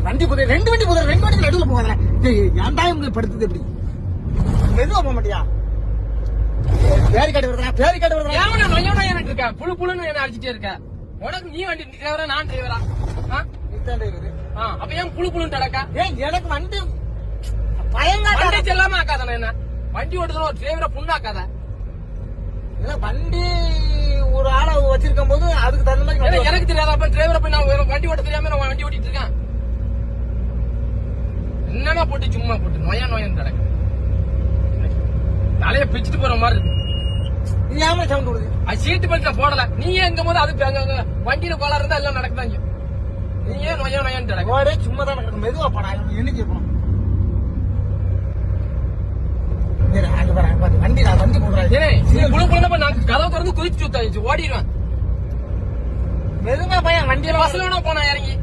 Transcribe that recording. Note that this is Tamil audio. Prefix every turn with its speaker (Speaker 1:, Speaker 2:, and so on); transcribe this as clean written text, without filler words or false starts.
Speaker 1: வண்டி புதர் ரெண்டு வண்டி நடுவில் போகாத. ஏன்டா படுத்துது எப்படி? மெதுவா போக மாட்டியா? பேரிக்காடு வருதா?
Speaker 2: ஏன் நொய்யோட இருக்க? புழு புழுன்னு என்ன அடிச்சுட்டே இருக்க? உனக்கு நீ வண்டி டிரைவரா நான் டிரைவரா? அப்ப ஏன் புழு புழுன்னு நடக்கா?
Speaker 1: எனக்கு வண்டி
Speaker 2: வண்டி செல்லாம ஆக்காத. என்ன வண்டி ஓட்டுறோம் ஒரு டிரைவரை புண்ணாக்காத.
Speaker 1: வண்டி ஒரு ஆளை வச்சிருக்கும் போது அதுக்கு தகுந்த மாதிரி
Speaker 2: எனக்கு தெரியாத. அப்ப டிரைவரை போய் நான் வண்டி ஓட்ட தெரியாம நான் வண்டி ஓட்டிட்டு இருக்கேன். என்னன்னா போட்டு சும்மா போட்டு நோயன்னு நடக்க தலைய பிச்சுட்டு போற மாதிரி இருக்கு.
Speaker 1: நீ ஏமா சவுண்ட் விடுது?
Speaker 2: அது சீட்டு பெல்ட்ல போடல. நீ எங்கும் போது அது வண்டியில கோளாறு இருந்தா எல்லாம் நடக்குதாங்க. நீ ஏன் நோயன்னு நடக்க?
Speaker 1: சும்மா தான் நடக்கும். மெதுவா போடா. என்ன கேட்போம்? வண்டி
Speaker 2: போடுறாங்க. நான் கதவை திறந்து குதிச்சு சுத்தாச்சு ஓடிடுவேன்.
Speaker 1: மெதுவா பையன் வண்டியில
Speaker 2: பஸ்ல போனா இறங்கி